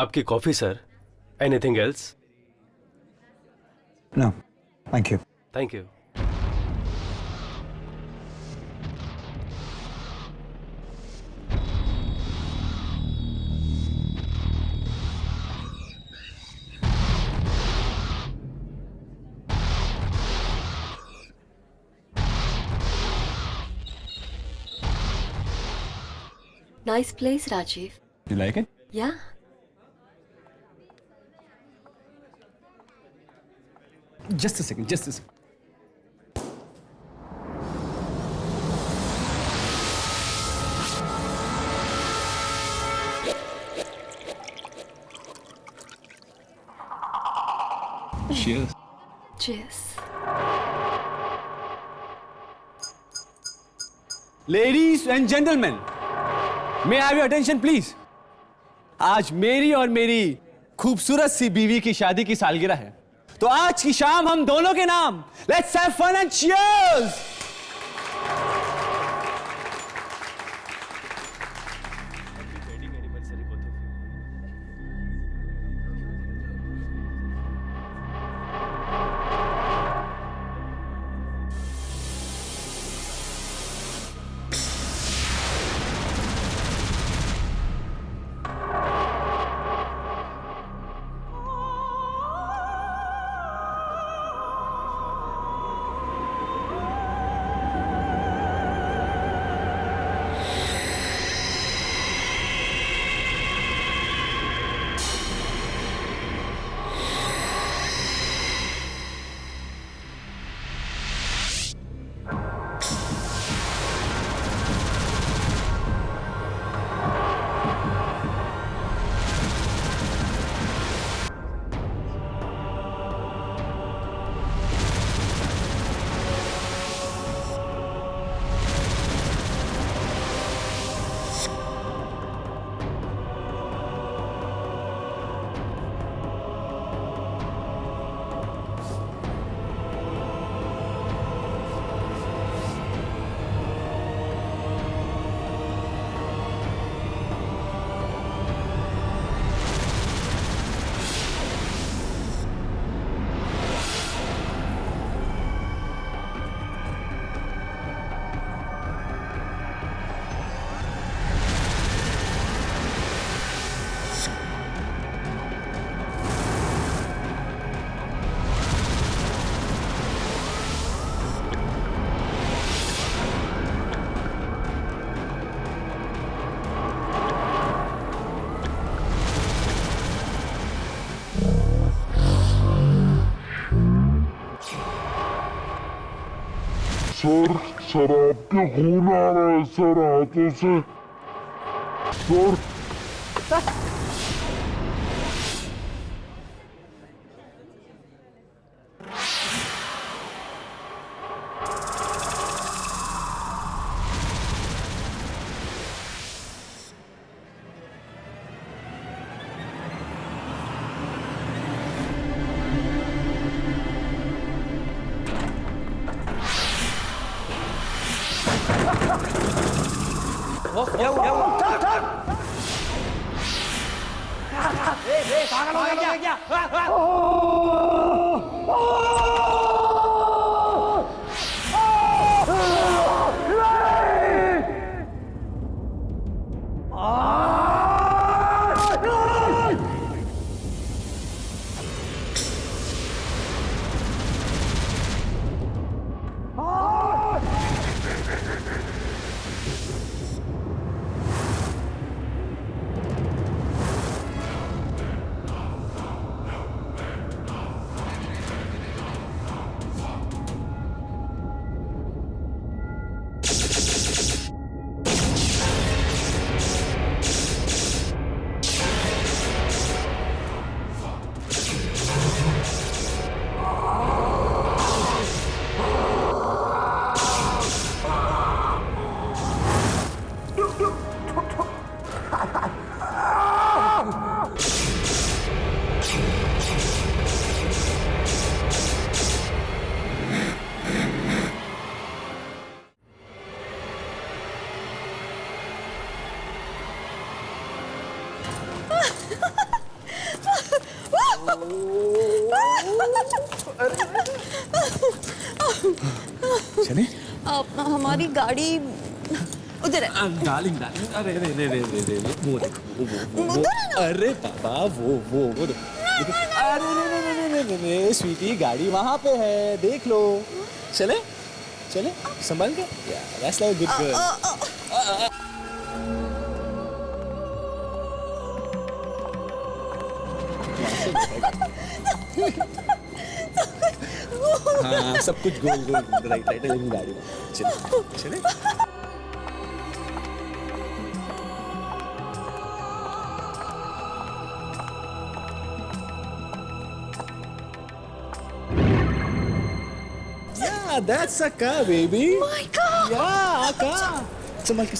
आपकी coffee sir. Anything else? No, thank you. Thank you. Nice place, Rajiv. You like it? Yeah. Just a second, just a second. Cheers. Cheers. Ladies and gentlemen, may I have your attention please? आज मेरी और मेरी खूबसूरत सी बीवी की शादी की सालगिरह है, तो आज की शाम हम दोनों के नाम Let's have fun and cheers! Sir शराब के खून आ रहा है सर हाथों से सर चले हमारी गाड़ी उधर है। डार्लिंग डार्लिंग, अरे रे रे रे रे रे रे, वो देखो वो उधर है ना? अरे बाबा वो देखो, अरे रे रे रे रे रे रे, स्वीटी गाड़ी वहाँ पे है, देख लो। चले चले संभाल के, that's like a good girl. हाँ सब कुछ गोल गोल राइट राइट लेकिन गाड़ी में चले चले। Yeah, that's a car, baby. My God! Yeah, a car. संभाल के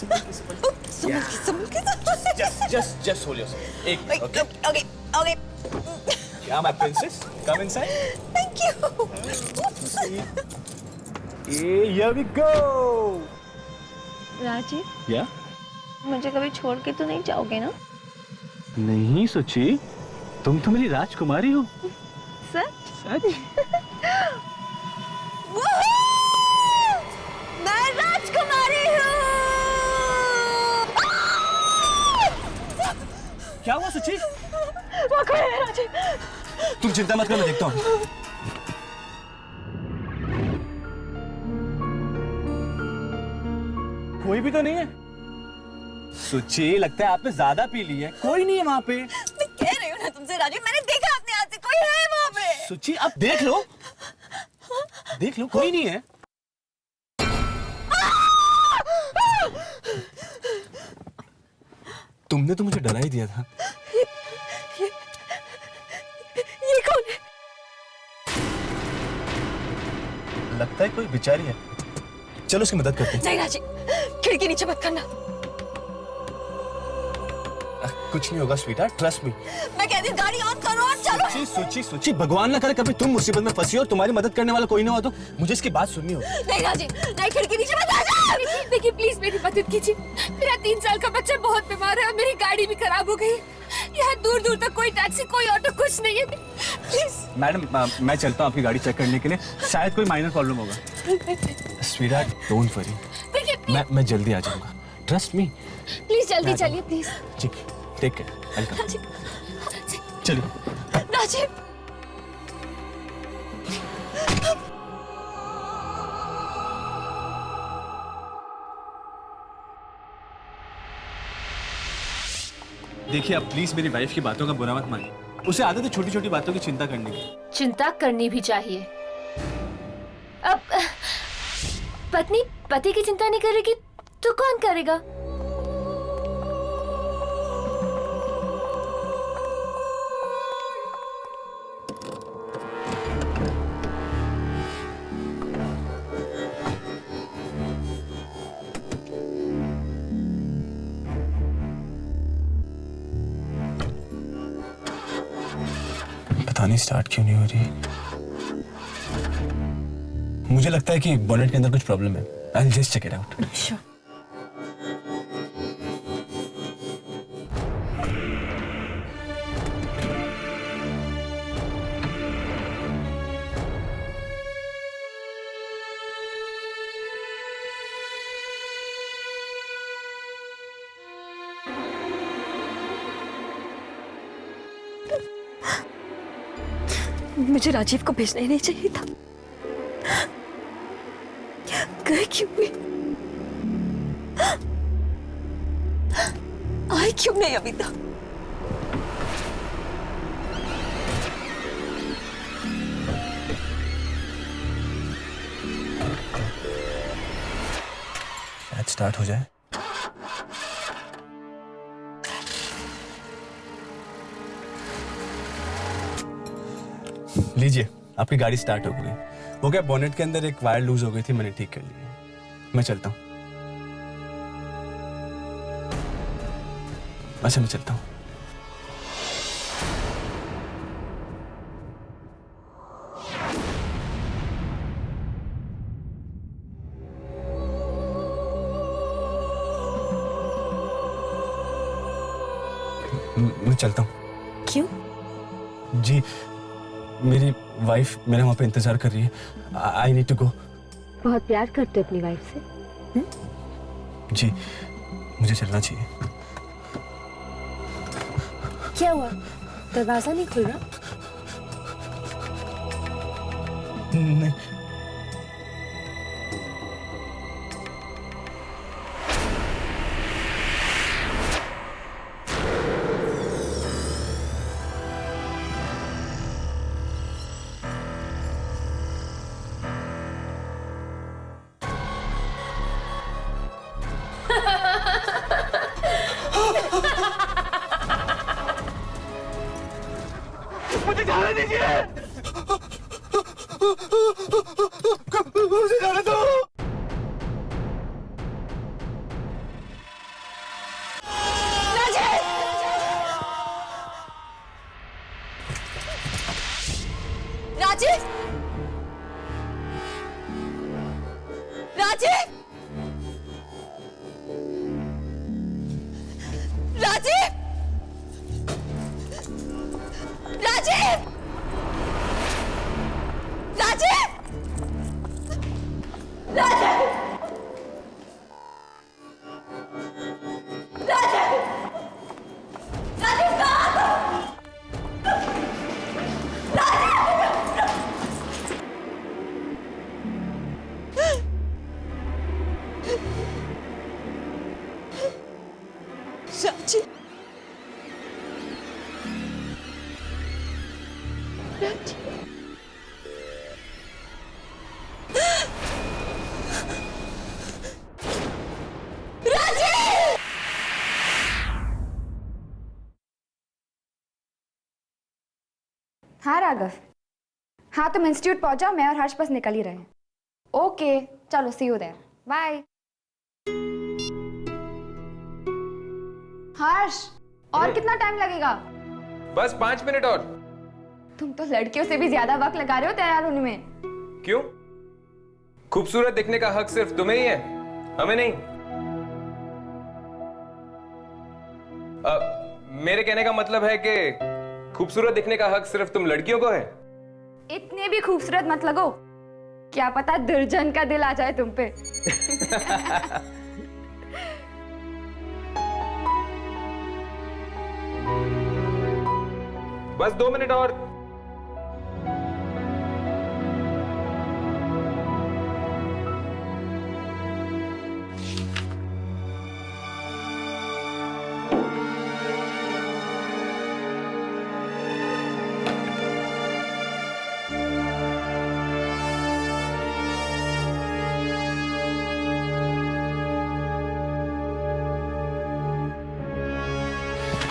just hold yourself. एक okay. Okay. Yeah, my princess, come inside. Thank you. Hey, here we go. Rajiv, Yeah. मुझे कभी छोड़ के तो नहीं जाओगे ना? नहीं सोची, तुम तो मेरी राजकुमारी हो। सच? सच? मैं राजकुमारी हूँ। क्या हुआ सच्ची? वो कौन है राजीव? तुम चिंता मत करो, मैं देखता हूँ। कोई भी तो नहीं है। सुची, लगता है आपने ज्यादा पी ली है। कोई नहीं है वहाँ पे। मैं कह रही हूँ ना तुमसे राजीव, मैंने देखा अपने हाथ से, कोई है वहाँ पे। सुची, आप देख लो। देख लो, कोई नहीं है। तुमने तो मुझे डरा ही दिया था। ये कौन है? लगता है कोई बेचारी है। चलो उसकी मदद करते हैं। नहीं राजीव, खिड़की नीचे मत करना। कुछ नहीं होगा स्वीटहार्ट, ट्रस्ट मी। मैं कहती हूँ गाड़ी ऑन करो और चलो। सोची भगवान ना करे कभी तुम मुसीबत में फंसी हो और तुम्हारी मदद करने वाला कोई ना हो तो मुझे इसकी बात सुननी होगी। नहीं राजीव, नहीं, खिड़की नीचे मत आ जाओ। देखिए प्लीज मेरी मदद कीजिए, मेरा 3 साल का बच्चा बहुत बीमार है और मेरी गाड़ी भी खराब हो गई। यहाँ दूर दूर तक कोई टैक्सी कोई ऑटो कुछ नहीं है, प्लीज। मैडम मैं चलता हूँ आपकी गाड़ी चेक करने के लिए, शायद कोई माइनर प्रॉब्लम होगा। स्वीटहार्ट डोंट वरी, देखिए मैं जल्दी आ जाऊंगा, ट्रस्ट मी। प्लीज जल्दी चलिए प्लीज। ठीक, टेक केयर, वेलकम। चलिए। राजीव, देखिए आप प्लीज मेरी वाइफ की बातों का बुरा मत मानिए, उसे आदत है छोटी छोटी बातों की चिंता करने की। चिंता करनी भी चाहिए। अब पत्नी पति की चिंता नहीं करेगी तो कौन करेगा? पता नहीं स्टार्ट क्यों नहीं हो रही। मुझे लगता है कि बोनेट के अंदर कुछ प्रॉब्लम है। I'll just check it out. Sure. मुझे राजीव को भेजना ही नहीं चाहिए था। गए क्यों हुए? आए क्यों नहीं अभी तक? शायद स्टार्ट हो जाए। लीजिए, आपकी गाड़ी स्टार्ट हो गई। वो क्या बोनेट के अंदर एक वायर लूज हो गई थी, मैंने ठीक कर ली। मैं चलता हूँ। अच्छा मैं चलता हूँ। मैं चलता हूँ। क्यों? जी मेरी वाइफ मेरे वहाँ पे इंतजार कर रही है। I need to go. बहुत प्यार करते हो अपनी वाइफ से? जी, मुझे चलना चाहिए। क्या हुआ, दरवाजा नहीं खुल रहा? नहीं, मुझे जाने दीजिए, मुझे जाने दो। राजीव, राजीव, राजीव, राजीव, राजीव, राजीव, राजीव, राजीव कहाँ? राजीव, हाँ राघव, हाँ तुम इंस्टीट्यूट पहुंचाओ, मैं और हर्ष बस निकल ही रहे हैं। ओके चलो, सी यू देयर, बाय। हर्ष, और कितना टाइम लगेगा? बस 5 मिनट और। तुम तो लड़कियों से भी ज्यादा वक्त लगा रहे हो तैयार होने में। क्यों? खूबसूरत दिखने का हक सिर्फ तुम्हें ही है, हमें नहीं। मेरे कहने का मतलब है कि खूबसूरत दिखने का हक सिर्फ तुम लड़कियों को है। इतने भी खूबसूरत मत लगो, क्या पता दुर्जन का दिल आ जाए तुम पे। बस 2 मिनट और।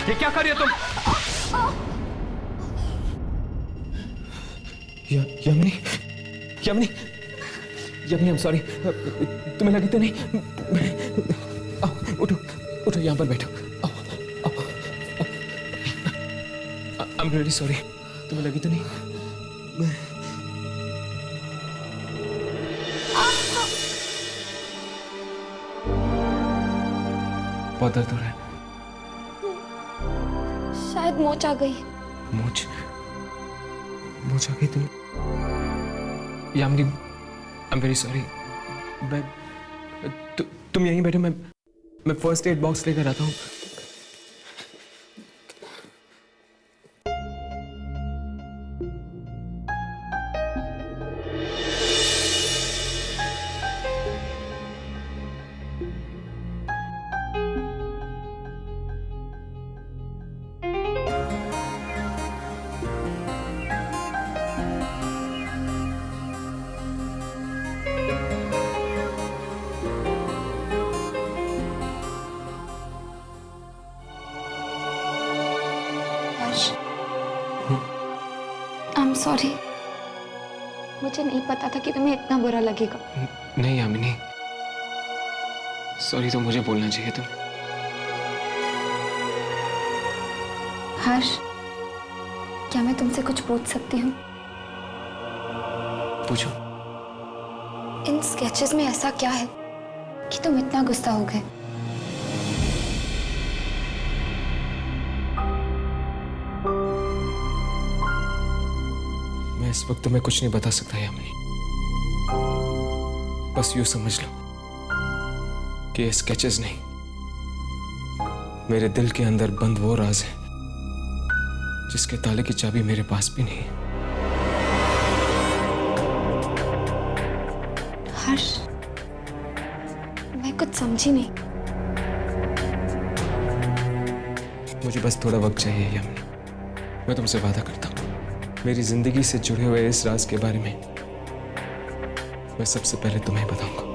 ये क्या कर रही हो तुम? यमनी, यमनी, यमनी, I'm sorry। तुम्हें लगी तो नहीं? आओ, उठो, उठो, यहाँ पर बैठो। आओ, आओ, आओ। I'm really sorry। तुम्हें लगी तो नहीं? बहुत दर्द हो रहा है। शायद मोच आ गई। मोच, मोच आ गई तुम? Yamini, I am very sorry. तुम यहीं बैठो, मैं फर्स्ट एड बॉक्स लेकर आता हूँ। I'm sorry। मुझे नहीं पता था कि तुम्हें इतना बुरा लगेगा। नहीं यामिनी, सॉरी तो मुझे बोलना चाहिए था। हर्ष, क्या मैं तुमसे कुछ पूछ सकती हूँ? पूछो। इन स्केचेस में ऐसा क्या है कि तुम इतना गुस्सा हो गए? इस वक्त तुम्हें कुछ नहीं बता सकता यामिनी। बस यूं समझ लो कि ये स्केचेस नहीं, मेरे दिल के अंदर बंद वो राज है जिसके ताले की चाबी मेरे पास भी नहीं है। हर्ष, मैं कुछ समझी नहीं। मुझे बस थोड़ा वक्त चाहिए यामिनी। मैं तुमसे वादा करता हूँ, मेरी जिंदगी से जुड़े हुए इस राज के बारे में मैं सबसे पहले तुम्हें बताऊंगा।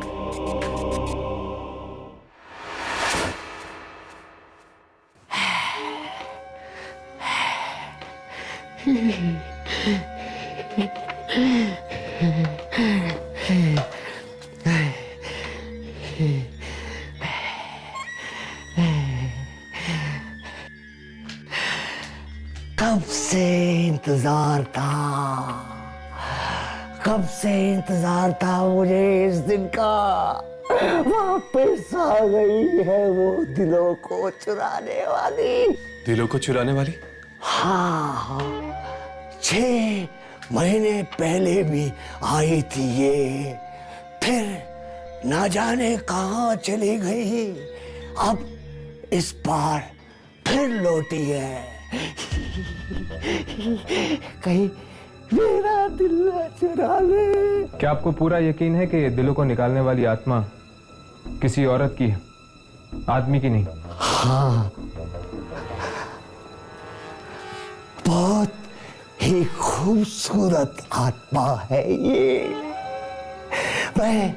कब से इंतजार था, कब से इंतजार था मुझे इस दिन का। वापस आ गई है वो दिलों को चुराने वाली। दिलों को चुराने वाली? हाँ, 6 महीने पहले भी आई थी ये, फिर ना जाने कहाँ चली गई। अब इस बार फिर लौटी है। कहीं मेरा दिल न चुरा ले। क्या आपको पूरा यकीन है कि दिलों को निकालने वाली आत्मा किसी औरत की है, आदमी की नहीं? हाँ, बहुत ही खूबसूरत आत्मा है ये। मैं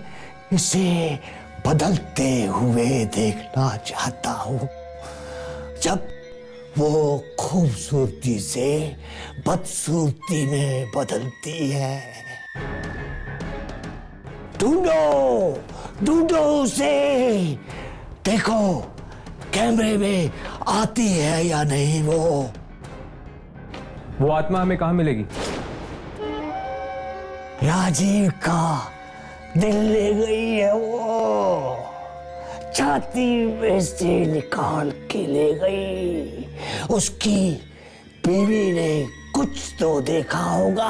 इसे बदलते हुए देखना चाहता हूँ। जब वो खूबसूरती से बदसूरती में बदलती है। ढूंढो, ढूंढो उसे। देखो कैमरे में आती है या नहीं वो आत्मा हमें कहाँ मिलेगी? राजीव का दिल ले गई है वो, छाती में से निकाल के ले गई। उसकी बीवी ने कुछ तो देखा होगा।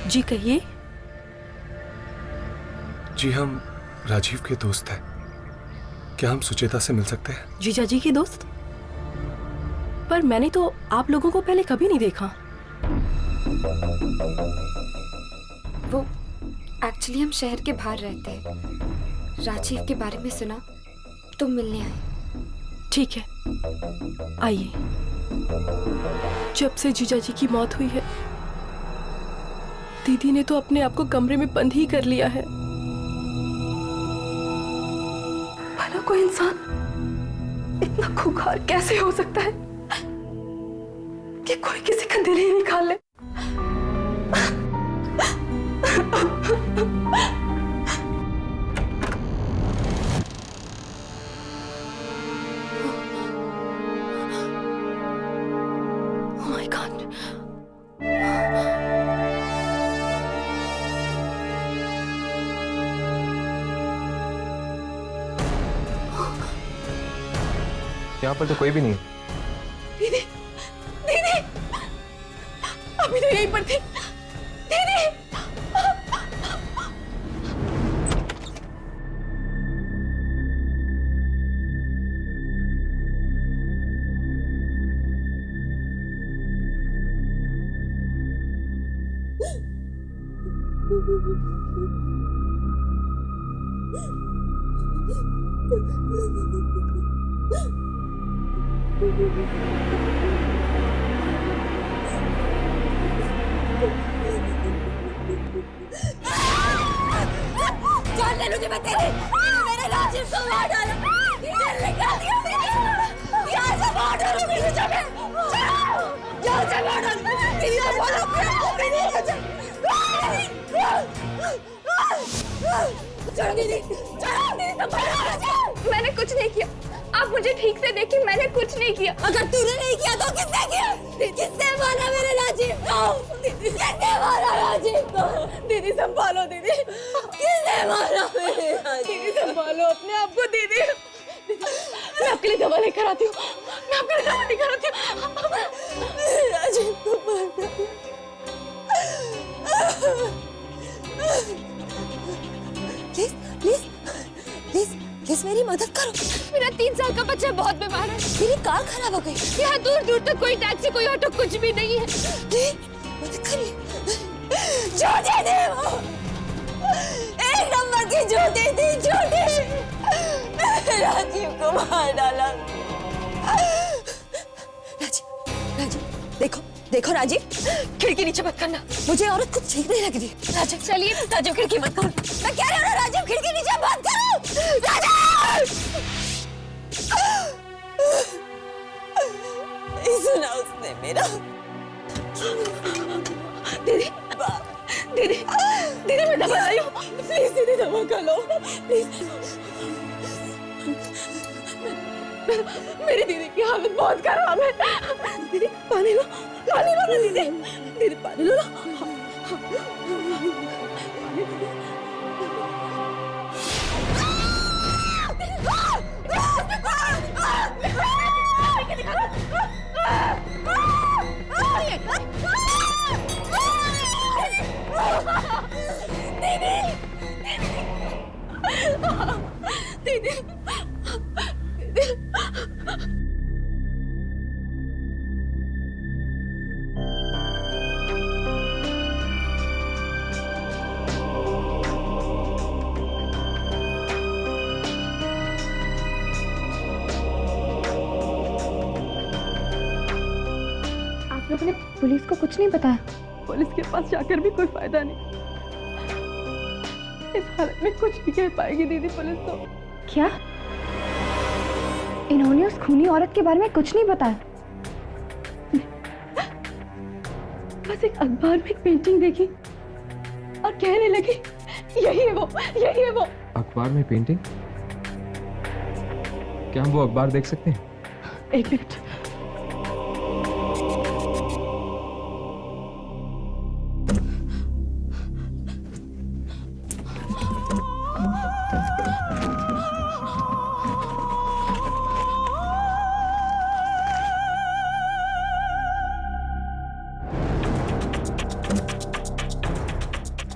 जी कहिए। जी हम राजीव के दोस्त हैं, क्या हम सुचेता से मिल सकते हैं? जीजा जी की दोस्त? पर मैंने तो आप लोगों को पहले कभी नहीं देखा। वो एक्चुअली हम शहर के बाहर रहते हैं। राजीव के बारे में सुना तो मिलने आए। ठीक है, आइए। जब से जीजा जी की मौत हुई है, दीदी ने तो अपने आप को कमरे में बंद ही कर लिया है। भला कोई इंसान इतना खूंखार कैसे हो सकता है कि कोई किसी का दिल ही निकाल ले। Oh my God. यहाँ पर तो कोई भी नहीं। दीदी, दीदी, अभी तो यहीं पर थी। दीदी, जान ले लूंगी मैं तेरी। मेरे राजीव को मार डाला। छोड़ो दीदी, छोड़ो दीदी, संभालो राजीव। मैंने कुछ नहीं किया, आप मुझे ठीक से देखिए, मैंने कुछ नहीं किया। अगर तूने नहीं किया तो किसने किया? किसने मारा मेरे राजीव को? दीदी किसने मारा राजीव को? दीदी संभालो दीदी, किसने मारा मेरे राजीव? दीदी संभालो अपने आप को दीदी। मैं आपके लिए दवा लेकर आती हूँ, मैं आपके लिए दवा लेकर आती हूँ। मेरे राजीव को मारा। प्लीज प्लीज प्लीज प्लीज मेरी मदद करो। मेरा 3 साल का बच्चा बहुत बीमार है। मेरी कार खराब हो गई। यहाँ दूर दूर तक कोई टैक्सी कोई ऑटो कुछ भी नहीं है। मदद करिए। झूठी थी वो, 1 नंबर की झूठी थी, झूठी। राजीव को मार डाला। राजीव राजीव देखो देखो राजीव, खिड़की नीचे मत करना, मुझे औरत कुछ ठीक नहीं लग रही। राजीव चलिए, राजीव खिड़की मत खोल। मैं कह रही हूँ राजीव खिड़की नीचे मत करो। राजीव नहीं सुना उसने मेरा। दीदी दीदी दीदी मैं दवा लाई हूँ, प्लीज दीदी दवा खा लो प्लीज। मेरी दीदी की हालत बहुत खराब है। दीदी पानी लो ना दीदी, दीदी पानी लो ना। दीदी आप लोगों ने पुलिस को कुछ नहीं बताया? पुलिस के पास जाकर भी कोई फायदा नहीं। इस हालत में कुछ नहीं कह पाएगी दीदी पुलिस तो। क्या इन्होंने उस खूनी औरत के बारे में कुछ नहीं बताया? बस एक अखबार में एक पेंटिंग देखी और कहने लगी यही है वो, यही है वो। अखबार में पेंटिंग? क्या हम वो अखबार देख सकते हैं? एक मिनट।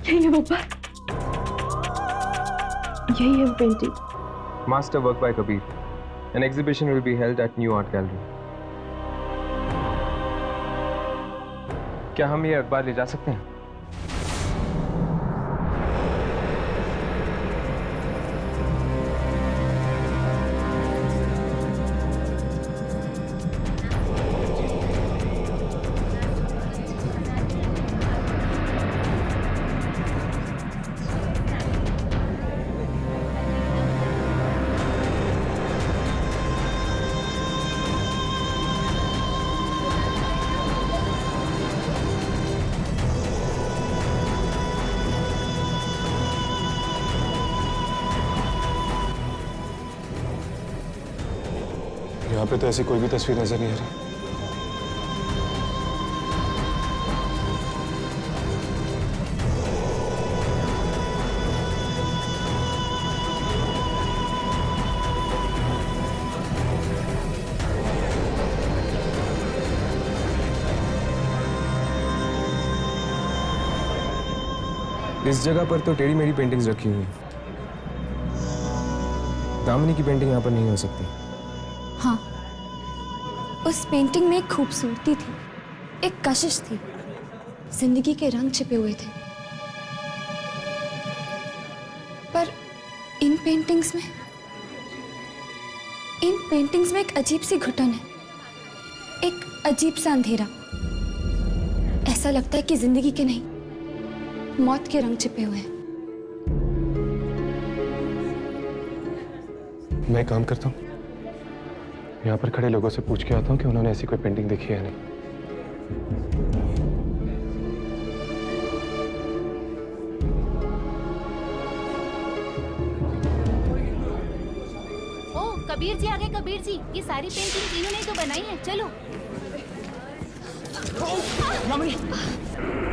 यही है वो पर, यही है वो painting. Master work by Kabir. An exhibition will be held at New Art Gallery. क्या हम ये अखबार ले जा सकते हैं? यहाँ पे तो ऐसी कोई भी तस्वीर नजर नहीं आ रही। इस जगह पर तो टेढ़ी मेढ़ी पेंटिंग्स रखी हुई हैं। दामिनी की पेंटिंग यहाँ पर नहीं हो सकती। हाँ, उस पेंटिंग में एक खूबसूरती थी, एक कशिश थी, जिंदगी के रंग छिपे हुए थे। पर इन पेंटिंग्स में एक अजीब सी घुटन है, एक अजीब सा अंधेरा। ऐसा लगता है कि जिंदगी के नहीं, मौत के रंग छिपे हुए हैं। मैं एक काम करता हूँ, यहाँ पर खड़े लोगों से पूछ के आता हूँ कि उन्होंने ऐसी कोई पेंटिंग देखी है या नहीं। ओ कबीर जी आ गए। कबीर जी, ये सारी पेंटिंग इन्होंने ही तो बनाई है। चलो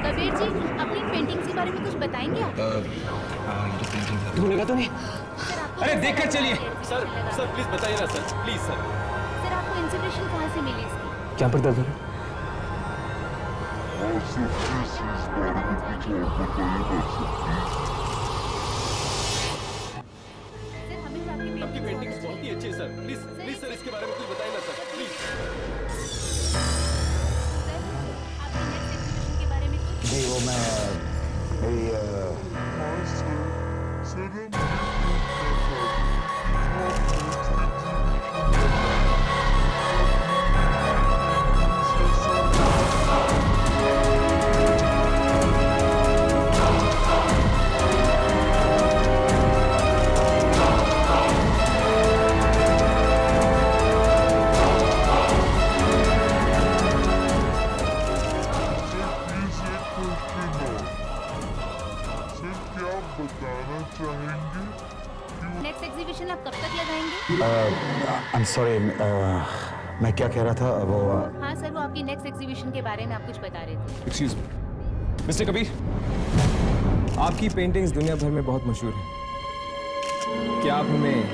कबीर जी, अपनी पेंटिंग्स के बारे में कुछ बताएंगे आप? ढूंढेगा तो नहीं? सर, आपको अरे कैसा देखकर लगा? चलिए। सर सर प्लीज बताइए ना सर, प्लीज सर। सर, आपको इंस्पिरेशन कहाँ से मिली इसकी? क्या पर दर्द हो रहा है? सर, हमें तो आपकी आपकी पेंटिंग्स बहुत ही अच्छी है सर। प्लीज प्लीज सर, इसके बारे में कुछ बताइए ना सर, प्लीज। सर, आपकी नेक्स्ट एग्जीबिशन के बारे में कुछ? जी वो मैं नेक्स्ट एग्जीबिशन आप कब तक लगाएंगे? आई एम सॉरी, मैं क्या कह रहा था वो हाँ सर, वो आपकी नेक्स्ट एग्जीबिशन के बारे में आप कुछ बता रहे थे। एक्सक्यूज मी मिस्टर कबीर, आपकी पेंटिंग्स दुनिया भर में बहुत मशहूर हैं। क्या आप हमें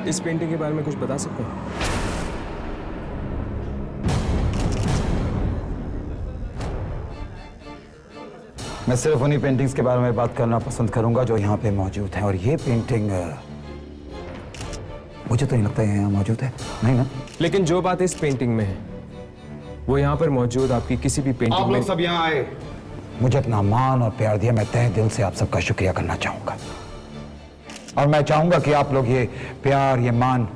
इस पेंटिंग के बारे में कुछ बता सकते हैं? मैं सिर्फ उन्हीं पेंटिंग्स के बारे में बात करना पसंद करूंगा जो यहाँ पे मौजूद हैं। और ये पेंटिंग मुझे तो नहीं लगता है यहाँ मौजूद है, नहीं ना? लेकिन जो बात इस पेंटिंग में है वो यहाँ पर मौजूद आपकी किसी भी पेंटिंग आप में लोग सब यहाँ आए, मुझे अपना मान और प्यार दिया, मैं तहे दिल से आप सबका शुक्रिया करना चाहूंगा। और मैं चाहूंगा कि आप लोग ये प्यार, ये मान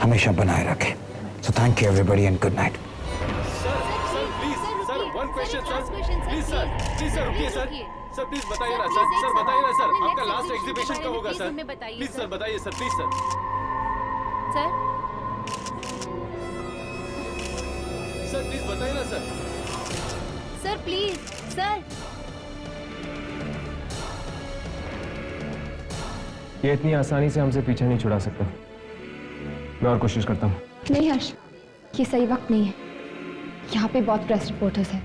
हमेशा बनाए रखें। So thank you everybody and good night. Please sir रुकिए सर। सर प्लीज बताइए ना सर, सर बताइए ना सर, आपका लास्ट एग्जीबिशन कब होगा सर? प्लीज सर बताइए sir, please sir. Sir, sir please बताइए ना सर। Sir please, sir. ये इतनी आसानी से हमसे पीछे नहीं छुड़ा सकता। मैं और कोशिश करता हूँ। नहीं हर्ष, ये सही वक्त नहीं है। यहाँ पे बहुत प्रेस रिपोर्टर्स हैं।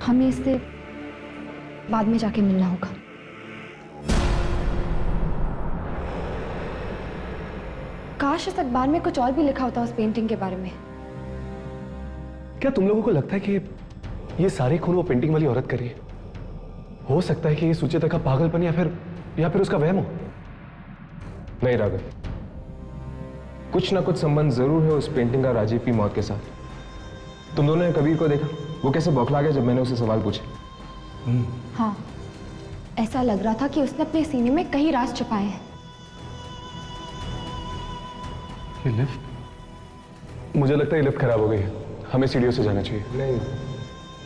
हमें इससे बाद में जाके मिलना होगा। काश इस अखबार में कुछ और भी लिखा होता उस पेंटिंग के बारे में। क्या तुम लोगों को लगता है कि ये सारे खून वो पेंटिंग वाली औरत कर रही है? हो सकता है कि ये सुचेता का पागलपन या फिर उसका वहम हो। नहीं राघव, कुछ ना कुछ संबंध जरूर है उस पेंटिंग का राजीव की मौत के साथ। तुम दोनों ने कबीर को देखा, वो कैसे बौखला गया जब मैंने उसे सवाल पूछे। हाँ, ऐसा लग रहा था कि उसने अपने सीने में कई राज छुपाए हैं। ये लिफ्ट, मुझे लगता है ये लिफ्ट खराब हो गई है, हमें सीढ़ियों से जाना चाहिए। नहीं,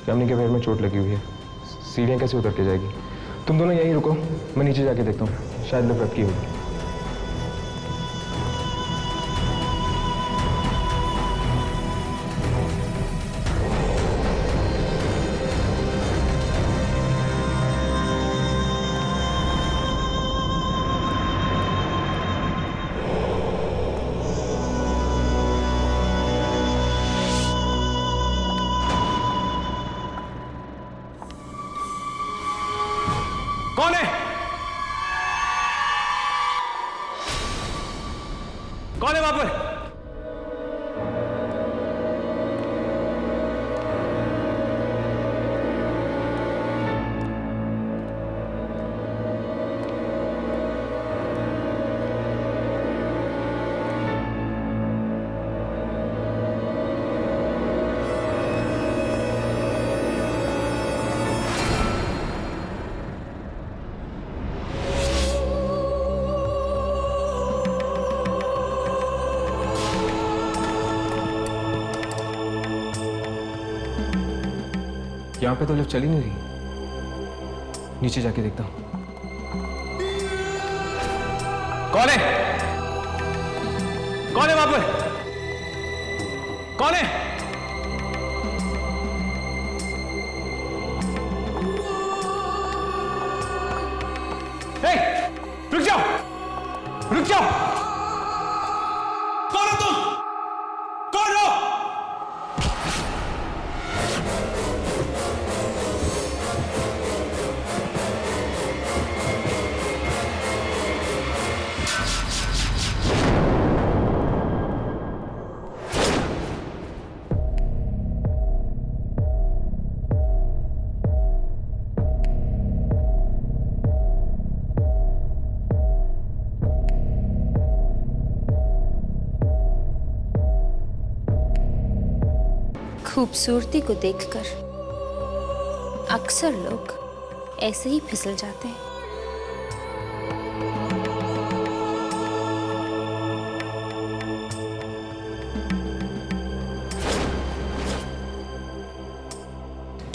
यामिनी के पैर में चोट लगी हुई है, सीढ़ियाँ कैसे उतर के जाएगी? तुम दोनों यहीं रुको, मैं नीचे जाके देखता हूँ, शायद लिफ्ट रखी होगी। कौन है? कौन है वहां पर? यहाँ पे तो लिफ्ट चल ही नहीं रही, नीचे जाके देखता हूँ। कौन है? कौन है वहां पर? कौन है? रुक जाओ, रुक जाओ। चुप! कौन हो तुम? कौन हो? खूबसूरती को देखकर अक्सर लोग ऐसे ही फिसल जाते हैं।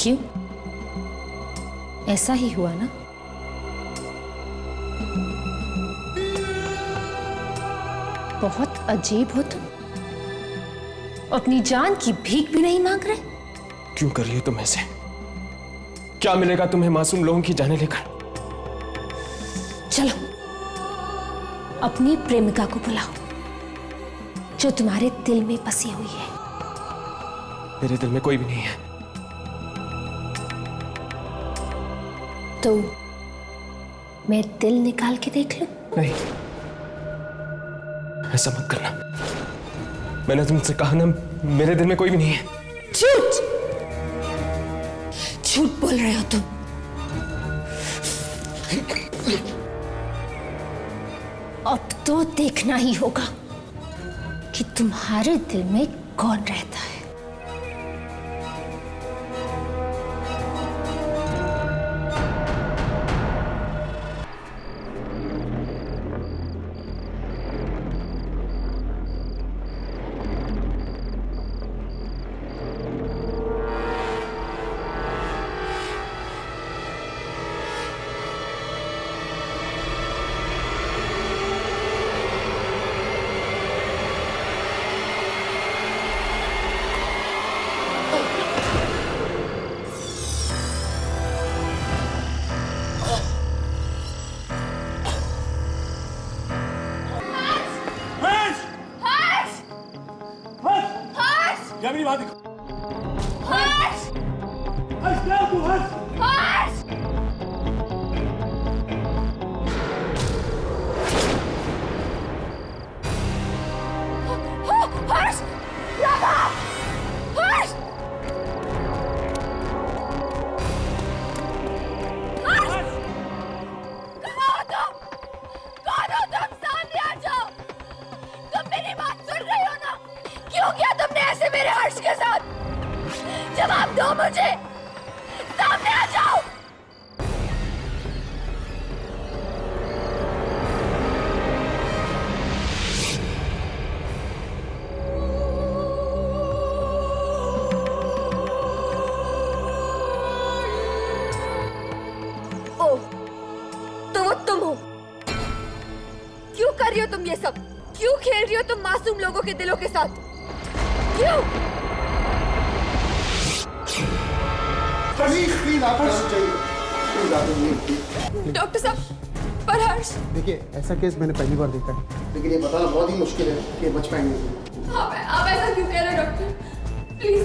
क्यों? ऐसा ही हुआ ना? बहुत अजीब हो तुम। अपनी जान की भीख भी नहीं मांग रहे। क्यों कर रही हो तुम ऐसे? क्या मिलेगा तुम्हें मासूम लोगों की जाने लेकर? चलो अपनी प्रेमिका को बुलाओ जो तुम्हारे दिल में बसी हुई है। मेरे दिल में कोई भी नहीं है। तो मैं दिल निकाल के देख लूं? नहीं, ऐसा मत करना। मैंने तुमसे कहा ना, मेरे दिल में कोई भी नहीं है। झूठ! झूठ बोल रहे हो तुम। अब तो देखना ही होगा कि तुम्हारे दिल में कौन रहता है। क्या मेरी बात देखो? हर्ष! हर्ष क्या तू? हर्ष! हर्ष! हर्ष! राधा! हर्ष! हर्ष! कहाँ हो तुम? कौन हो तुम? सामने आ जाओ। तुम मेरी बात सुन रही हो ना? क्यों किया तुमने ऐसे मेरे हर्ष के साथ? जवाब दो मुझे। सामने आ जाओ। ओ, तो वो तुम हो। क्यों कर रही हो तुम ये सब? क्यों खेल रही हो तुम मासूम लोगों के दिलों के साथ? क्यों? प्लीज आप चाहिए। प्लीज आप नहीं। डॉक्टर साहब, पर हर्ष। देखिए, ऐसा केस मैंने पहली बार देखा है, लेकिन ये बताना बहुत ही मुश्किल है कि बच पाएंगे। आप ऐसा क्यों कह रहे हो डॉक्टर? प्लीज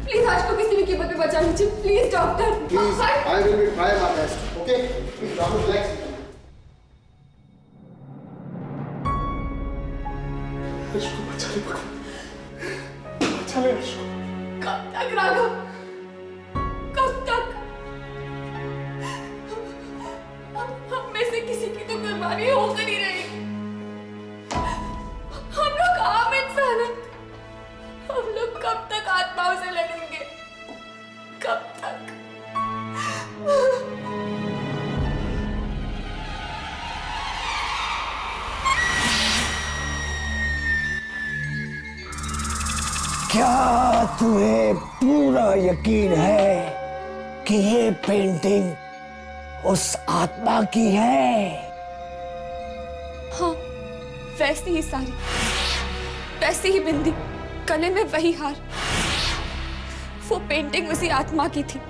प्लीज हर्ष को किसी भी कीमत पे बचा लीजिए। Please doctor. Please, I will be try my best. Okay, please doctor relax. Harsh को बचा ले, बचा ले हर्ष को। कब तक राघव? कब तक? हम में से किसी की तो कुर्बानी होकर ही रहेगी। हम लोग आम इंसान हैं। हम लोग कब तक आत्माओं से लड़ेंगे? कब तक? क्या तुम्हें पूरा यकीन है कि ये पेंटिंग उस आत्मा की है? हाँ, वैसी ही साड़ी, वैसी ही बिंदी, गले में वही हार। वो पेंटिंग उसी आत्मा की थी।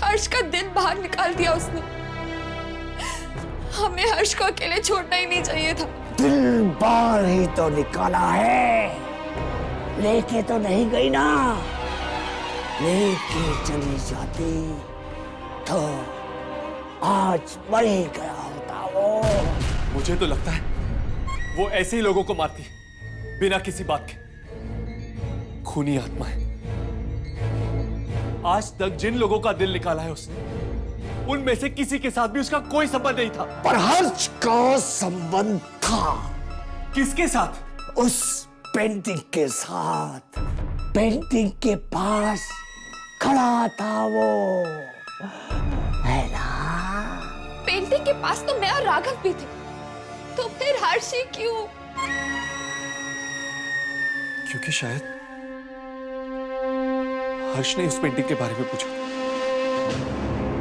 हर्ष का दिल बाहर निकाल दिया उसने। हमें हर्ष को अकेले छोड़ना ही नहीं चाहिए था। दिल बाहर ही तो निकाला है, लेके तो नहीं गई ना। लेके चली जाती तो आज मर ही गया होता वो। मुझे तो लगता है वो ऐसे ही लोगों को मारती बिना किसी बात के। खूनी आत्मा है। आज तक जिन लोगों का दिल निकाला है उसने, उनमें से किसी के साथ भी उसका कोई संबंध नहीं था। पर हर्ष का संबंध था। किसके साथ? उस पेंटिंग के साथ। पेंटिंग के पास खड़ा था वो, है ना? पेंटिंग के पास तो मैं और राघव भी थे, तो फिर हर्ष ही क्यों? क्योंकि शायद हर्ष ने उस पेंटिंग के बारे में पूछा,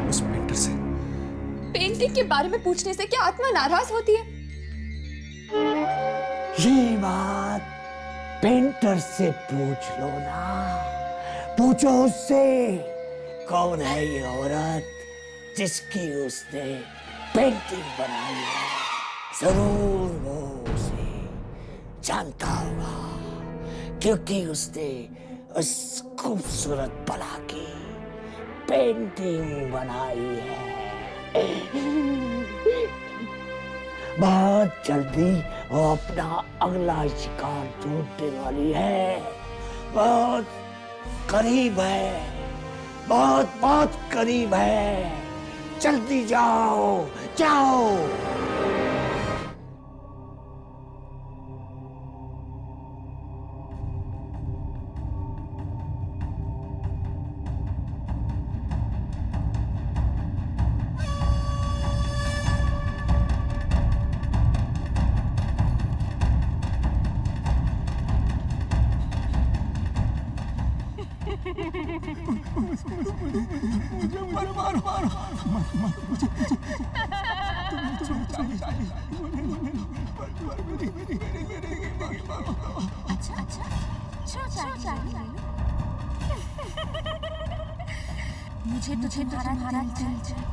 उस पेंटर से। पेंटिंग के बारे में पूछने से क्या आत्मा नाराज होती है? ये बात पेंटर से पूछ लो ना। पूछो उससे, कौन है ये औरत जिसकी उसने पेंटिंग बनाई है। जरूर वो उसे जानता होगा, क्योंकि उसने उस खूबसूरत बला की पेंटिंग बनाई है। बहुत जल्दी वो अपना अगला शिकार ढूंढने वाली है। बहुत करीब है, बहुत बहुत करीब है। जल्दी जाओ, जाओ। मुझे तुझे तुम्हारा दिल चाहिए।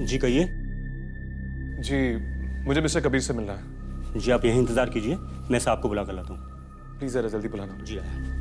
जी कहिए। जी मुझे मिस्टर कबीर से मिलना है। जी आप यहीं इंतजार कीजिए, मैं साहब आपको बुला कर लाता हूँ। प्लीज जरा जल्दी बुलाना। जी आया।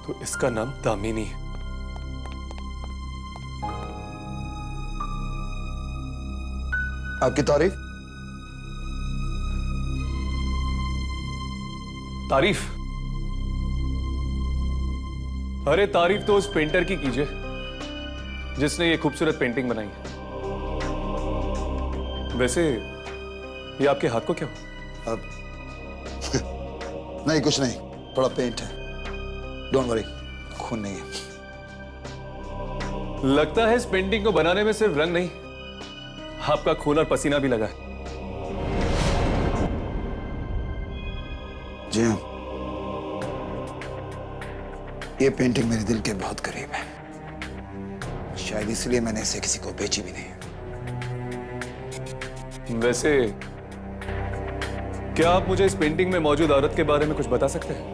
तो इसका नाम दामिनी है। आपकी तारीफ? तारीफ? अरे तारीफ तो उस पेंटर की कीजिए जिसने ये खूबसूरत पेंटिंग बनाई है। वैसे ये आपके हाथ को क्या हुआ? अब नहीं, कुछ नहीं, थोड़ा पेंट है। डोंट वरी, खून नहीं है। लगता है इस पेंटिंग को बनाने में सिर्फ रंग नहीं, आपका खून और पसीना भी लगा है। जी हाँ, ये पेंटिंग मेरे दिल के बहुत करीब है। शायद इसलिए मैंने इसे किसी को बेची भी नहीं। वैसे क्या आप मुझे इस पेंटिंग में मौजूद औरत के बारे में कुछ बता सकते हैं?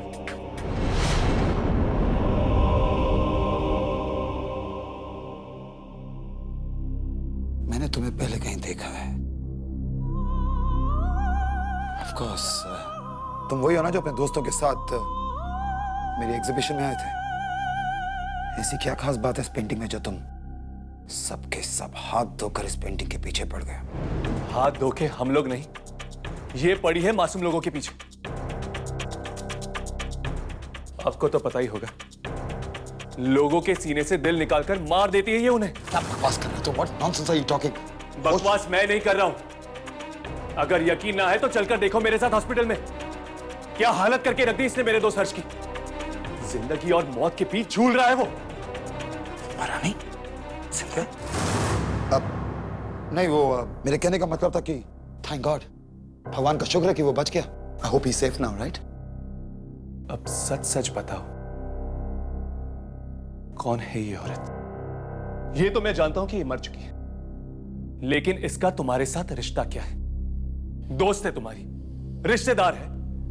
मैंने तुम्हें पहले कहीं देखा है। Of course, तुम वही हो ना जो अपने दोस्तों के साथ मेरी एग्जीबिशन में आए थे। ऐसी क्या खास बात है इस पेंटिंग में जो तुम सबके सब हाथ धोकर इस पेंटिंग के पीछे पड़ गए? हाथ धोके हम लोग नहीं, ये पड़ी है मासूम लोगों के पीछे। आपको तो पता ही होगा, लोगों के सीने से दिल निकालकर मार देती है ये उन्हें। क्या बकवास कर रहे हो? What nonsense are you talking? बकवास मैं नहीं कर रहा हूं। अगर यकीन ना है तो चलकर देखो मेरे साथ हॉस्पिटल में क्या हालत करके रख दी इसने मेरे दोस्त हर्ष की। जिंदगी और मौत के बीच झूल रहा है वो। मरा नहीं? अब नहीं, वो मेरे कहने का मतलब था कि थैंक गॉड, भगवान का शुक्र है कि वो बच गया। I hope he safe now, right? अब सच सच बताओ, कौन है ये औरत? ये तो मैं जानता हूं कि ये मर चुकी है, लेकिन इसका तुम्हारे साथ रिश्ता क्या है? दोस्त है तुम्हारी, रिश्तेदार है,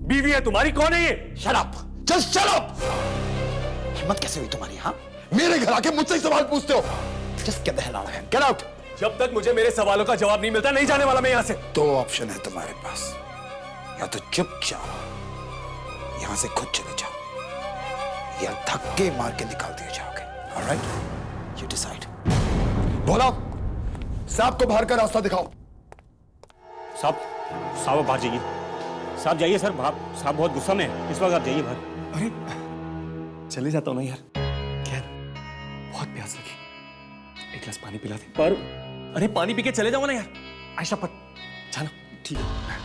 बीवी है तुम्हारी, कौन है ये? Shut up, just shut up! हिम्मत कैसे हुई तुम्हारी? हाँ, मेरे घर आके मुझसे ही सवाल पूछते हो? Just get the hell out of here, get out! जब तक मुझे मेरे सवालों का जवाब नहीं मिलता नहीं जाने वाला मैं यहां से। दो ऑप्शन है तुम्हारे पास, या तो चुपचाप यहां से खुद चले जाओ, या धक्के मार के निकाल दिए जाओगे। Alright, you decide. बोलो, साहब को बाहर का रास्ता दिखाओ। साहब आप बाहर जाइए। साहब जाइए सर, साहब बहुत गुस्सा में है इस वक्त, आप जाइए बाहर। अरे चले जाता हूं ना यार, क्या बहुत प्यास लगी, एक गिलास पानी पिला दे। पर अरे पानी पी के चले जाओ ना यार। आयशा पर जाना। ठीक है।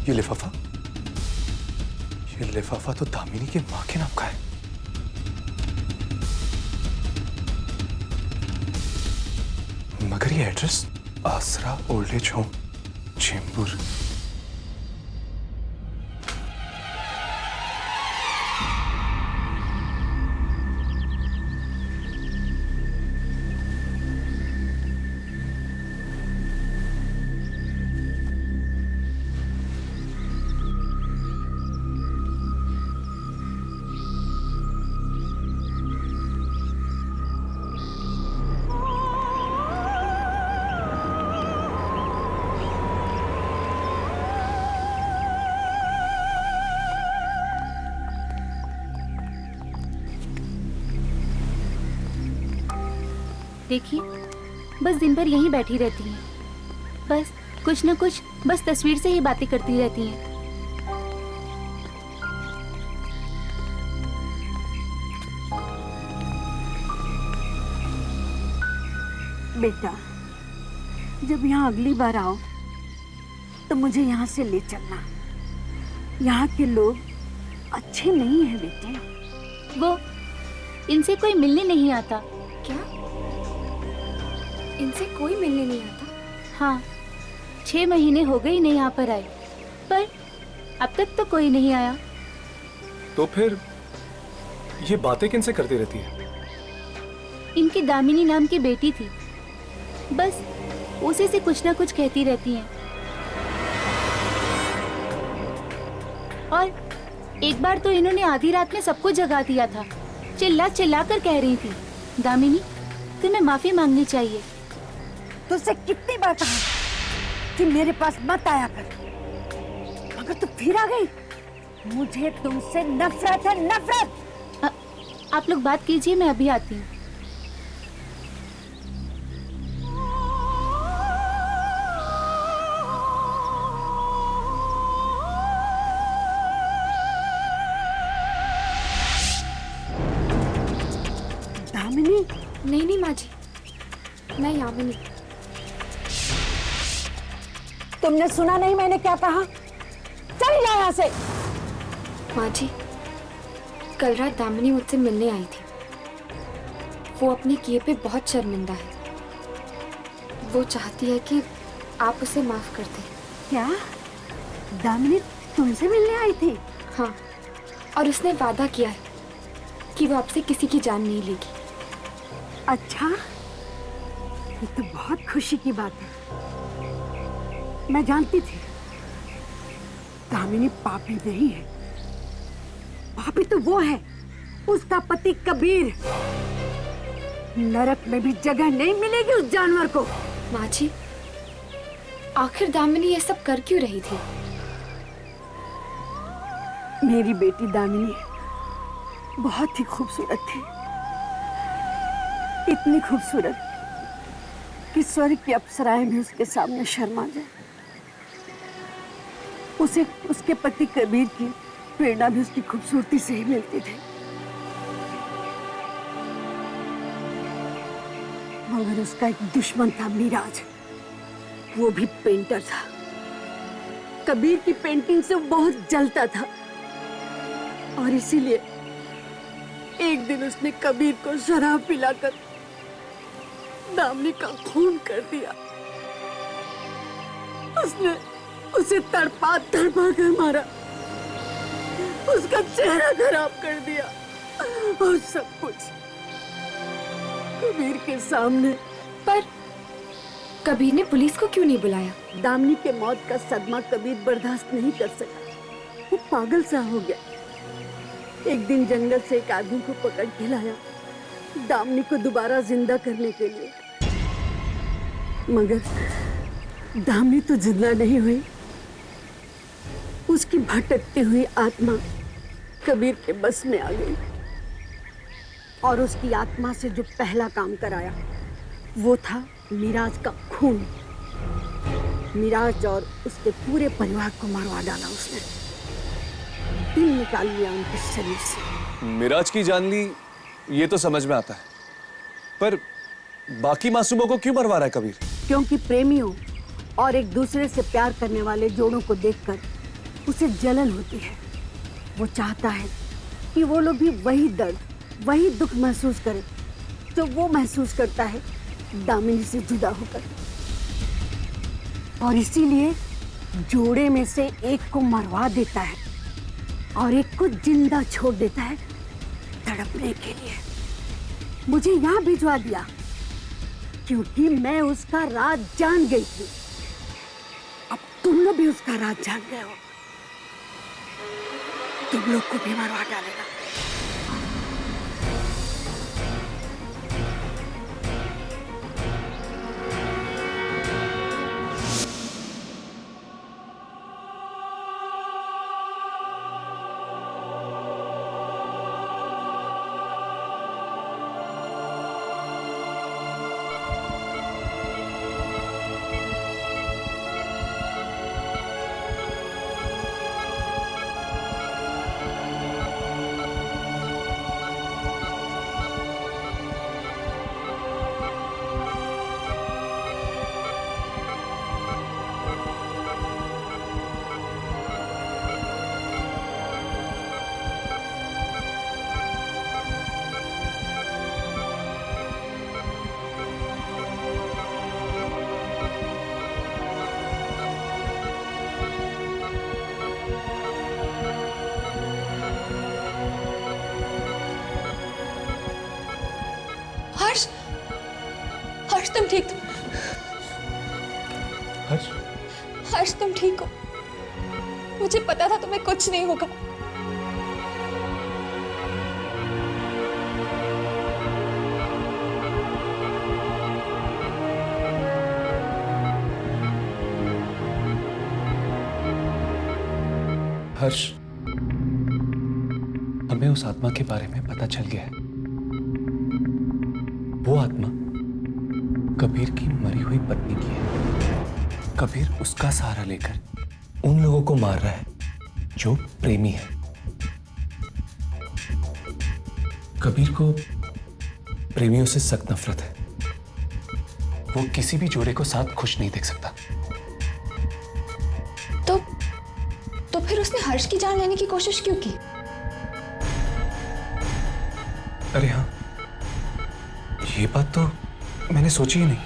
ये लिफाफा तो दामिनी की मां के नाम का है। मगर ये एड्रेस आसरा ओल्ड एज होम, चेंबूर। देखिए, बस दिन भर यहीं बैठी रहती हैं, बस कुछ न कुछ बस तस्वीर से ही बातें करती रहती हैं। बेटा, जब यहाँ अगली बार आओ तो मुझे यहाँ से ले चलना। यहाँ के लोग अच्छे नहीं हैं बेटे। वो इनसे कोई मिलने नहीं आता। क्या? इनसे कोई मिलने नहीं आता? हाँ, 6 महीने हो गए इन्हें यहाँ पर आए, पर अब तक तो कोई नहीं आया। तो फिर ये बातें किनसे करती रहती है? इनकी दामिनी नाम की बेटी थी, बस उसी से कुछ ना कुछ कहती रहती हैं। और एक बार तो इन्होंने आधी रात में सबको जगा दिया था। चिल्ला चिल्ला कर कह रही थी, दामिनी तुम्हें माफी मांगनी चाहिए। तुझसे कितनी बार कहा कि मेरे पास मत आया कर, मगर तू फिर आ गई। मुझे तुमसे नफरत है, नफरत। आप लोग बात कीजिए, मैं अभी आती हूँ। दामिनी? नहीं नहीं माँ जी, मैं यामिनी। तुमने सुना नहीं मैंने क्या कहा? चली जाओ यहाँ से। माँ जी, कल रात दामिनी मुझसे मिलने आई थी। वो अपने किए पे बहुत शर्मिंदा है। वो चाहती है कि आप उसे माफ कर दें। क्या? दामिनी तुमसे मिलने आई थी? हाँ, और उसने वादा किया है कि वो आपसे किसी की जान नहीं लेगी। अच्छा, ये तो बहुत खुशी की बात है। मैं जानती थी दामिनी पापी नहीं है। पापी तो वो है, उसका पति कबीर। नरक में भी जगह नहीं मिलेगी उस जानवर को। माँ जी, आखिर दामिनी ये सब कर क्यों रही थी? मेरी बेटी दामिनी बहुत ही खूबसूरत थी, इतनी खूबसूरत कि स्वर्ग की अप्सराएं भी उसके सामने शर्मा जाए। उसे उसके पति कबीर की प्रेरणा भी उसकी खूबसूरती से ही मिलती थी। मगर उसका एक दुश्मन था, मिराज। वो भी पेंटर था। कबीर की पेंटिंग से बहुत जलता था और इसीलिए एक दिन उसने कबीर को शराब पिलाकर दामिनी का खून कर दिया। उसने उसे तड़पा तड़पा कर मारा, उसका चेहरा खराब कर दिया और सब कुछ कबीर के सामने। पर कबीर ने पुलिस को क्यों नहीं बुलाया? दामिनी के मौत का सदमा कबीर बर्दाश्त नहीं कर सका। वो पागल सा हो गया। एक दिन जंगल से एक आदमी को पकड़ के लाया दामिनी को दोबारा जिंदा करने के लिए। मगर दामिनी तो जिंदा नहीं हुई। उसकी भटकती हुई आत्मा कबीर के बस में आ गई और उसकी आत्मा से जो पहला काम कराया वो था मिराज का खून। मिराज और उसके पूरे परिवार को मरवा डाला उसने। दिल निकाल लिया उनके शरीर से। मिराज की जान ली, ये तो समझ में आता है, पर बाकी मासूमों को क्यों मरवा रहा है कबीर? क्योंकि प्रेमियों और एक दूसरे से प्यार करने वाले जोड़ों को देखकर उसे जलन होती है। वो चाहता है कि वो लोग भी वही दर्द, वही दुख महसूस करें जो वो महसूस करता है दामिनी से जुदा होकर। और इसीलिए जोड़े में से एक को मरवा देता है और एक को जिंदा छोड़ देता है तड़पने के लिए। मुझे यहाँ भिजवा दिया क्योंकि मैं उसका राज जान गई थी। अब तुम लोग भी उसका राज जान गए हो, तुम लोग को भी मरवा डालेगा। हर्ष, हर्ष तुम ठीक? हर्ष? हर्ष तुम ठीक हो? मुझे पता था तुम्हें कुछ नहीं होगा। हर्ष, हमें उस आत्मा के बारे में पता चल गया है। वो आत्मा कबीर की मरी हुई पत्नी की है। कबीर उसका सहारा लेकर उन लोगों को मार रहा है जो प्रेमी है। कबीर को प्रेमियों से सख्त नफरत है। वो किसी भी जोड़े को साथ खुश नहीं देख सकता। तो फिर उसने हर्ष की जान लेने की कोशिश क्यों की? अरे हाँ, ये बात तो मैंने सोची ही नहीं।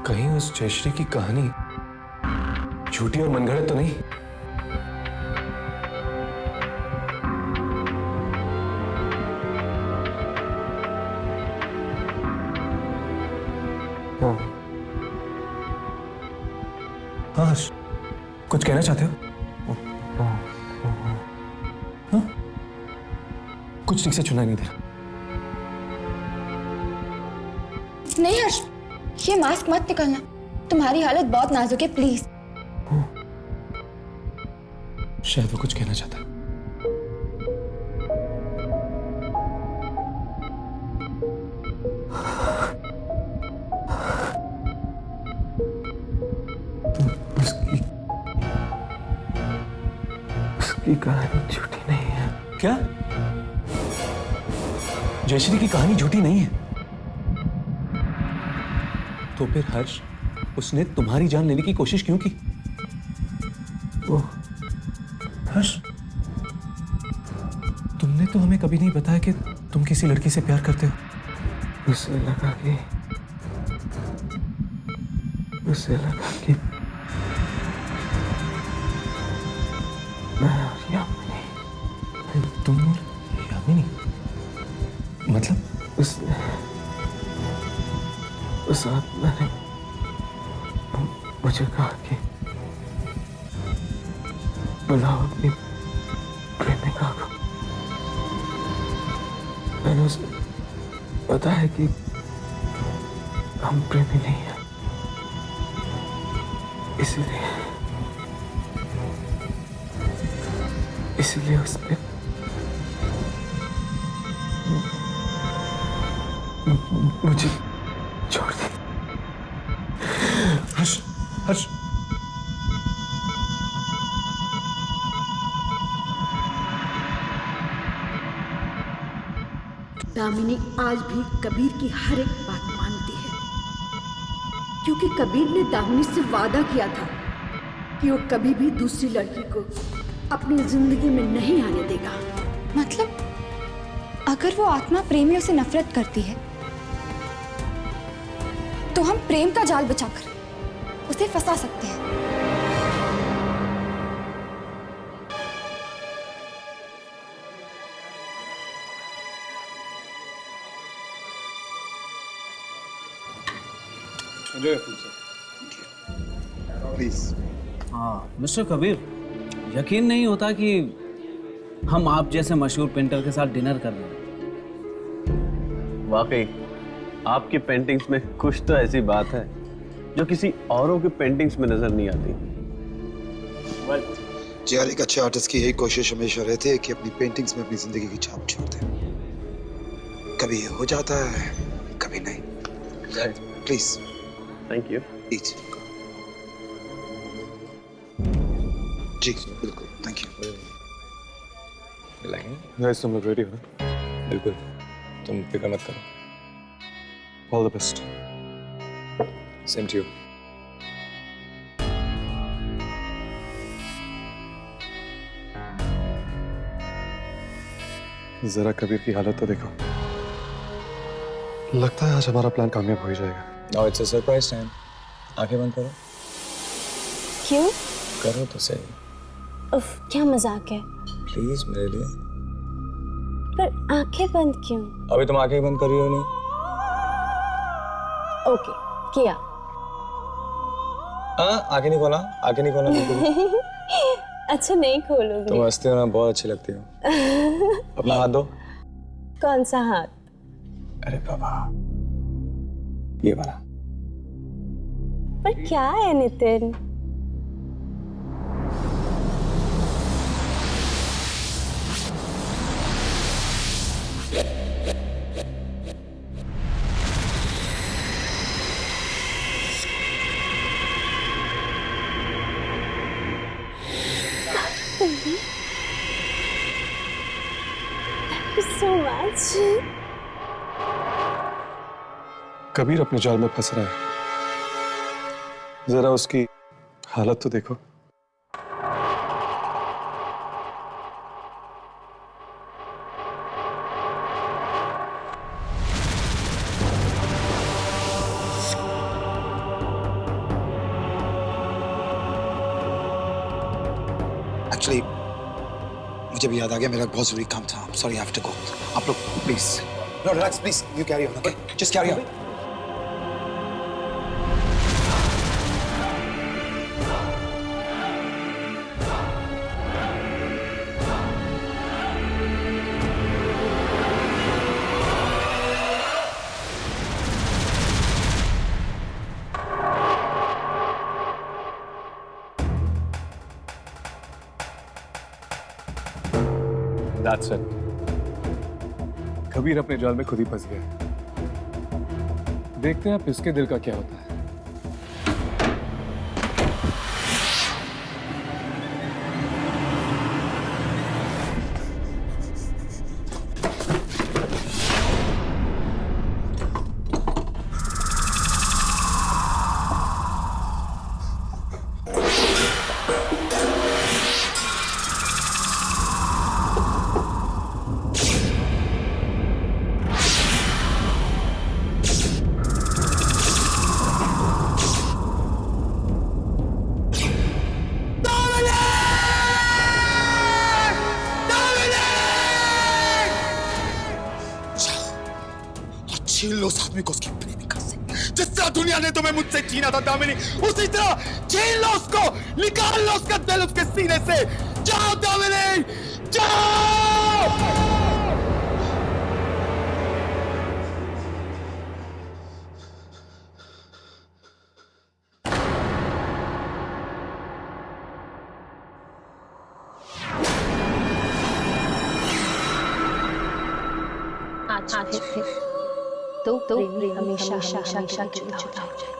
कहीं उस जयश्री की कहानी झूठी और मनगढ़ंत तो नहीं? हाँ हर्ष, कुछ कहना चाहते हो? हाँ? कुछ ठीक से सुनाई नहीं दे रहा। नहीं हर्ष, ये मास्क मत निकालना, तुम्हारी हालत बहुत नाजुक है, प्लीज। शायद वो कुछ कहना चाहता है। उसकी कहानी झूठी नहीं है। क्या? जयश्री की कहानी झूठी नहीं है? तो फिर हर्ष, उसने तुम्हारी जान लेने की कोशिश क्यों की? वो हर्ष, तुमने तो हमें कभी नहीं बताया कि तुम किसी लड़की से प्यार करते हो। उसे लगा कि मैं और यामिनी। तुम और यामिनी? मतलब उस आत्मा ने मुझे कहा कि बुलाओ अपनी प्रेमिका को। मैंने उसे बताया कि हम प्रेमी नहीं हैं, इसीलिए उसने मुझे छोड़ दिया। हर्ष, हर्ष, दामिनी आज भी कबीर की हर एक बात मानती है, क्योंकि कबीर ने दामिनी से वादा किया था कि वो कभी भी दूसरी लड़की को अपनी जिंदगी में नहीं आने देगा। मतलब अगर वो आत्मा प्रेमियों से नफरत करती है तो हम प्रेम का जाल बिछाकर उसे फंसा सकते हैं। प्लीज। हाँ मिस्टर कबीर, यकीन नहीं होता कि हम आप जैसे मशहूर पेंटर के साथ डिनर कर रहे हैं। वाकई आपकी पेंटिंग्स में कुछ तो ऐसी बात है जो किसी औरों की पेंटिंग्स में नजर नहीं आती। जी हर एक अच्छे आर्टिस्ट की यही कोशिश हमेशा रहती है कि अपनी पेंटिंग्स में अपनी जिंदगी की छाप छोड़ दे। कभी ये हो जाता है, कभी नहीं। प्लीज। Thank you. प्लीज। जी बिल्कुल, थैंक यू। गाइस, तुम लोग रेडी हो? बिल्कुल, तुम फिक्र मत करो। All the best. Same to you. जरा कबीर की हालत तो देखो। लगता है आज हमारा प्लान कामयाब हो ही जाएगा। Now it's a surprise time. आंखें बंद करो। क्यों? करो तो सही। उफ, क्या मजाक है। प्लीज मेरे लिए। पर आंखें बंद क्यों? अभी तुम आंखें बंद कर रही हो नहीं? ओके, किया। हाँ, आंखें नहीं खोला, आंखें नहीं खोला बिल्कुल। अच्छा, नहीं खोलोगे? तुम हंसते हो ना, बहुत अच्छी लगती हो। अपना हाथ दो। कौन सा हाथ? अरे बाबा, ये वाला। पर क्या है नितिन? so much. कबीर अपने जाल में फंस रहा है, जरा उसकी हालत तो देखो। एक्चुअली मुझे भी याद आ गया, मेरा बहुत जरूरी काम था। Sorry, I have to go. आप लोग please, no relax please, you carry on, okay? Just carry on. That's it. Kabir अपने जाल में खुद ही फंस गया। देखते हैं अब इसके दिल का क्या होता है। छीन लो उस आदमी को उसकी प्रेमिका से। जिस तरह दुनिया ने तुम्हें मुझसे छीना था दामिनी, उसी तरह छीन लो उसको, निकाल लो उसका दिल उसके सीने से। जाओ दामिनी, जाओ। आज फिर तो प्रेमी हमेशा जुड़ा हो जाए।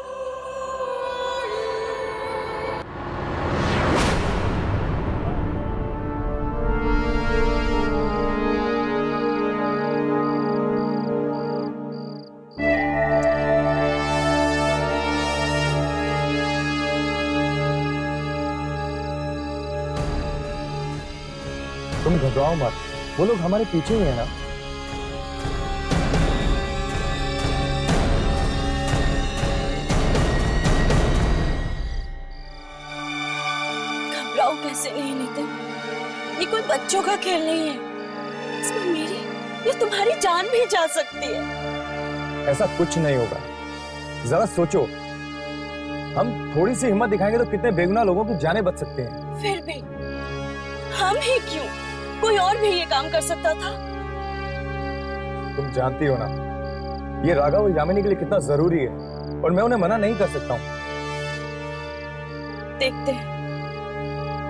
तुम घबराओ मत, वो लोग हमारे पीछे ही है ना। कैसे नहीं नितिन, ये कोई बच्चों का खेल नहीं है। इसमें मेरी या तुम्हारी जान भी जा सकती है। ऐसा कुछ नहीं होगा, जरा सोचो। हम थोड़ी सी हिम्मत दिखाएंगे तो कितने बेगुनाह लोगों की जानें बच सकते हैं। फिर भी हम ही क्यों, कोई और भी ये काम कर सकता था। तुम जानती हो ना, ये राघव और यामिनी के लिए कितना जरूरी है, और मैं उन्हें मना नहीं कर सकता हूँ। देखते हैं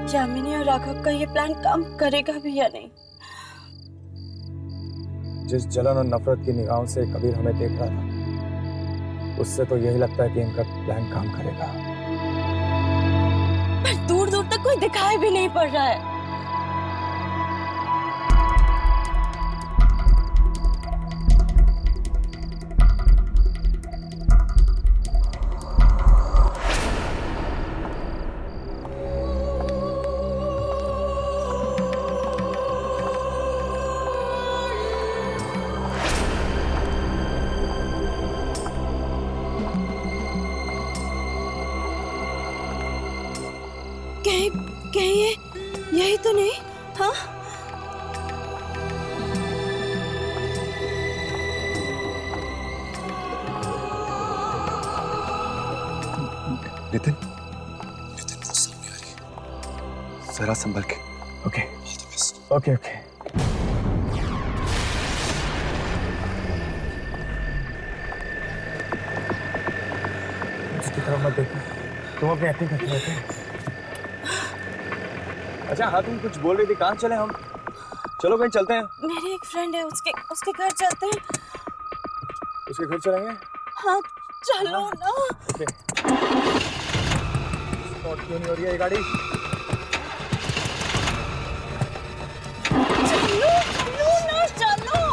यामिनी और राघव का ये प्लान काम करेगा भी या नहीं। जिस जलन और नफरत की निगाहों से कबीर हमें देख रहा था, उससे तो यही लगता है कि इनका प्लान काम करेगा। पर दूर दूर तक कोई दिखाई भी नहीं पड़ रहा है। कहीं यही तो नहीं? हाँ, नितिन, नितिन वो सामने आ रही है, जरा संभल के। Okay okay okay. उसकी तरफ मत देखो, तुम अपनी एक्टिंग करते रहते हो। अच्छा हाँ, तुम कुछ बोल रही थी, कहाँ चले हम? चलो कहीं चलते हैं। मेरी एक फ्रेंड है, उसके घर चलते हैं। उसके घर चलेंगे? हाँ चलो ना। स्पॉट क्यों नहीं हो रही है ये गाड़ी? चलो ना, चलो।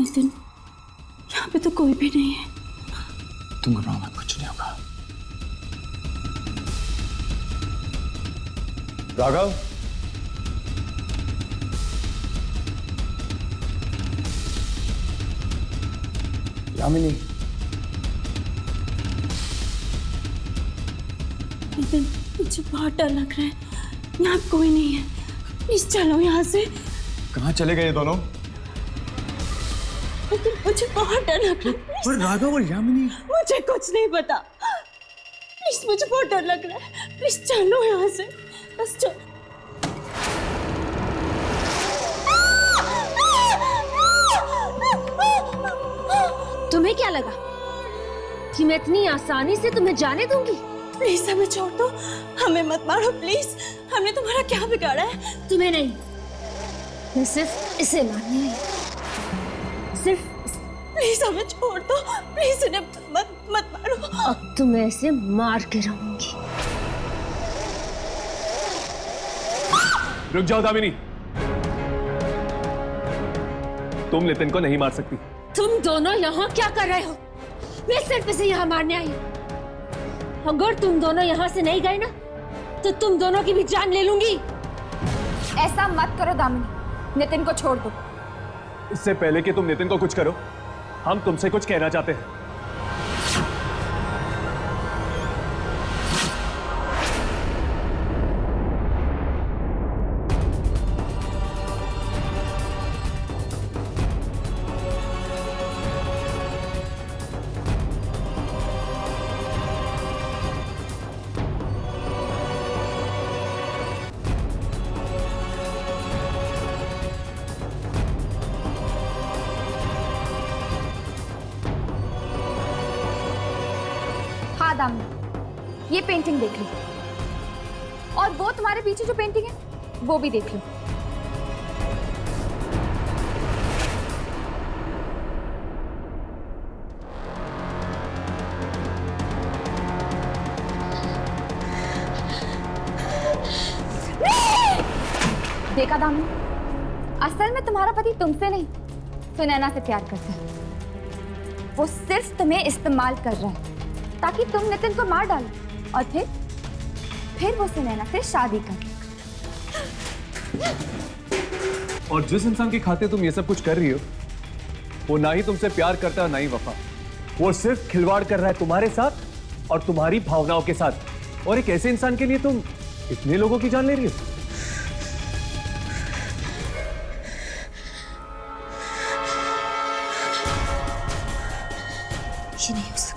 नितिन, यहाँ पे तो कोई भी नहीं है। तुम घबराओ मत, कुछ नहीं होगा। राघव, यामिनी, नितिन मुझे बहुत डर लग रहा है, यहाँ कोई नहीं है, प्लीज चलो यहाँ से। कहाँ चले गए ये दोनों? लेकिन मुझे बहुत डर लग रहा है। पर राघव और यामिनी, मुझे कुछ नहीं पता, प्लीज मुझे बहुत डर लग रहा है, प्लीज चलो यहाँ से, बस चलो। तुम्हें क्या लगा कि मैं इतनी आसानी से तुम्हें जाने दूंगी? प्लीज हमें छोड़ दो, हमें मत मारो प्लीज। हमने तुम्हारा क्या बिगाड़ा है? तुम्हें नहीं, मैं सिर्फ इसे मारने आई, सिर्फ प्लीज हमें छोड़ दो, प्लीज इन्हें मत मारो। अब तो मैं इसे मार के रहूंगी। रुक जाओ दामिनी, तुम नितिन को नहीं मार सकती। तुम दोनों यहाँ क्या कर रहे हो? मैं सिर्फ इसे यहाँ मारने आई हूँ। अगर तुम दोनों यहाँ से नहीं गए ना, तो तुम दोनों की भी जान ले लूंगी। ऐसा मत करो दामिनी, नितिन को छोड़ दो। इससे पहले कि तुम नितिन को कुछ करो, हम तुमसे कुछ कहना चाहते हैं। हाँ दामिनी, ये पेंटिंग देख लो, और वो तुम्हारे पीछे जो पेंटिंग है वो भी देख लो। देखा दामिनी, असल में तुम्हारा पति तुमसे नहीं, सुनैना से प्यार करता है। वो सिर्फ तुम्हें इस्तेमाल कर रहा है ताकि तुम नितिन को मार डालो, और फिर वो सुनैना से शादी कर लेगा। और जिस इंसान के खाते तुम ये सब कुछ कर रही हो, वो ना ही तुमसे प्यार करता है ना ही वफा। वो सिर्फ खिलवाड़ कर रहा है तुम्हारे साथ और तुम्हारी भावनाओं के साथ। और एक ऐसे इंसान के लिए तुम इतने लोगों की जान ले रही हो? ये नहीं हो सकता।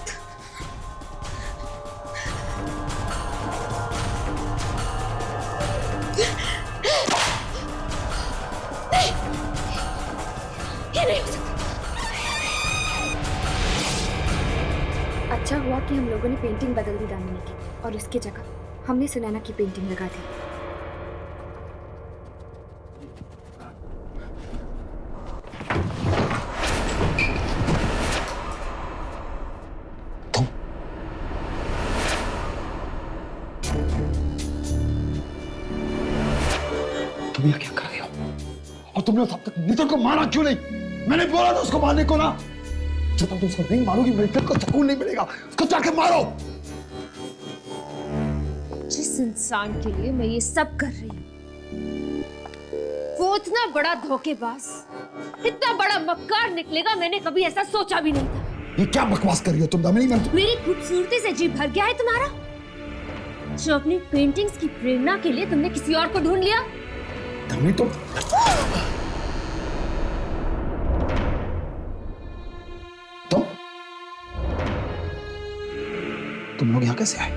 अच्छा हुआ कि हम लोगों ने पेंटिंग बदल दी दामिनी की, और इसकी जगह हमने सुनैना की पेंटिंग लगा दी। तुम यहाँ क्या कर रहे हो? और तुमने तब तक नितिन को मारा क्यों नहीं? मैंने बोला था उसको मारने को ना। जब तक तुम उसको नहीं मारोगी, नितिन को सुकून नहीं मिलेगा। उसको जाके मारो। जिस इंसान के लिए मैं ये सब कर रही हूँ, वो इतना बड़ा धोखेबाज, इतना बड़ा मक्कार निकलेगा, मैंने कभी ऐसा सोचा भी नहीं था। ये क्या बकवास कर रही हो तुम दामिनी? मेरी खूबसूरती से जी भर गया है तुम्हारा, जो अपनी पेंटिंग्स की प्रेरणा के लिए तुमने किसी और को ढूंढ लिया। दामिनी तुम लोग यहाँ कैसे आए?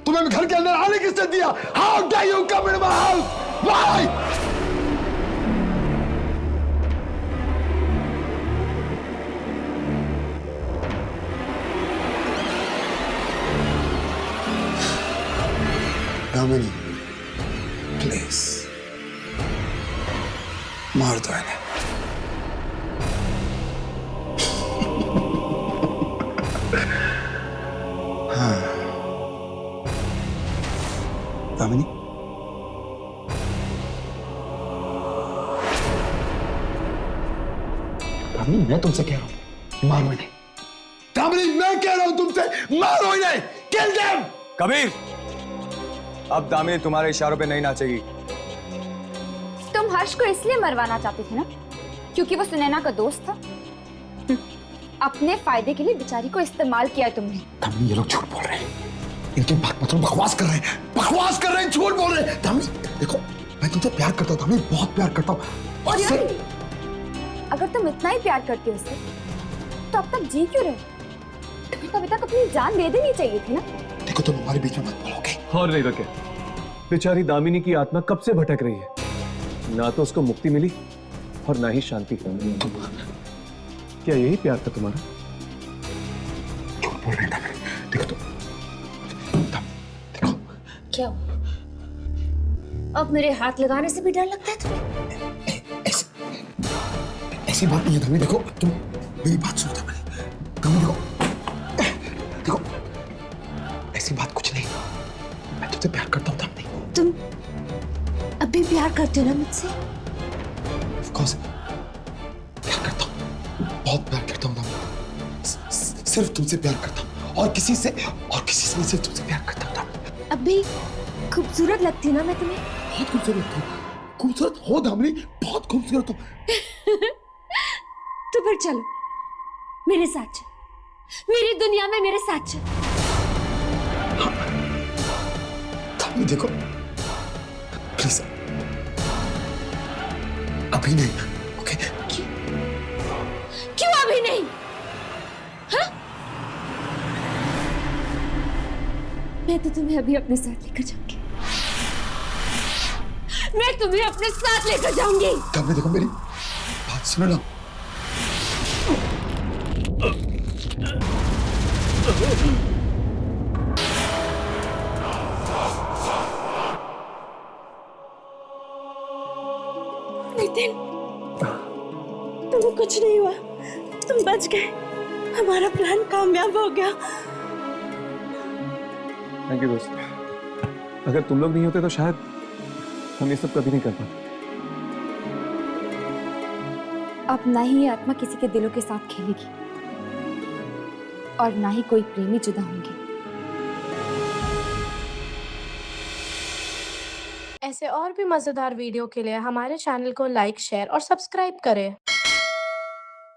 तुम्हें घर के अंदर आने किसने दिया? How dare you come into my house? Why? Damini, please मार दो इन्हें। हाँ दामिनी, दामिनी मैं तुमसे कह रहा हूँ मारो इन्हें। दामिनी मैं कह रहा हूँ तुमसे मारो इन्हें, किल देम। कबीर, अब दामिनी तुम्हारे इशारों पे नहीं नाचेगी। तुम हर्ष को इसलिए मरवाना चाहते थे ना क्योंकि वो सुनैना का दोस्त था। अपने फायदे के लिए बेचारी को इस्तेमाल किया तुमने। दामिनी ये लोग झूठ बोल रहे हैं, इनकी बात मतलब बकवास कर रहे हैं, बकवास कर रहे हैं, झूठ बोल रहे हैं। दामिनी देखो मैं तुमसे प्यार करता हूँ दामिनी, बहुत प्यार करता हूँ। और यार अगर तुम इतना ही प्यार करते हो उससे तो अब तक जी क्यों रहे? तुम्हें तो अभी तक अपनी जान दे देनी चाहिए थी ना। देखो तुम हमारे बीच में मत बोलोगे। और नहीं तो क्या, बेचारी दामिनी की आत्मा कब से भटक रही है, ना तो उसको मुक्ति मिली और ना ही शांति। क्या यही प्यार था तुम्हारा? झूठ बोल रहे हैं देखो तो, देखो क्या अब मेरे हाथ लगाने से भी डर लगता है तुम्हें? ऐसी बात नहीं है दामिनी, देखो तुम मेरी बात सुनो दामिनी, देखो देखो ऐसी बात कुछ नहीं, मैं तुझसे प्यार करता हूँ दामिनी। तुम अभी प्यार करते हो ना मुझसे? Of course, प्यार करता हूँ, बहुत प्यार करता हूँ दामिनी, सिर्फ तुमसे प्यार करता हूँ और किसी से नहीं, सिर्फ तुमसे प्यार करता हूँ दामिनी। अभी खूबसूरत लगती हूँ ना मैं तुम्हें? बहुत खूबसूरत हो, खूबसूरत हो दामिनी, बहुत खूबसूरत हो। तो फिर चलो मेरे साथ चल, मेरी दुनिया में मेरे साथ चल। दामिनी देखो प्लीज, अभी नहीं, ओके? क्यों अभी नहीं? हाँ? मैं तो तुम्हें अभी अपने साथ लेकर जाऊंगी, मैं तुम्हें अपने साथ लेकर जाऊंगी। दामिनी देखो मेरी बात सुनो ना। नितिन, तुम्हें कुछ नहीं हुआ, तुम बच गए, हमारा प्लान कामयाब हो गया। थैंक यू दोस्त, अगर तुम लोग नहीं होते तो शायद हम ये सब कभी नहीं कर पाते। अब ना ही ये आत्मा किसी के दिलों के साथ खेलेगी और ना ही कोई प्रेमी जुदा होंगे। ऐसे और भी मजेदार वीडियो के लिए हमारे चैनल को लाइक, शेयर और सब्सक्राइब करें।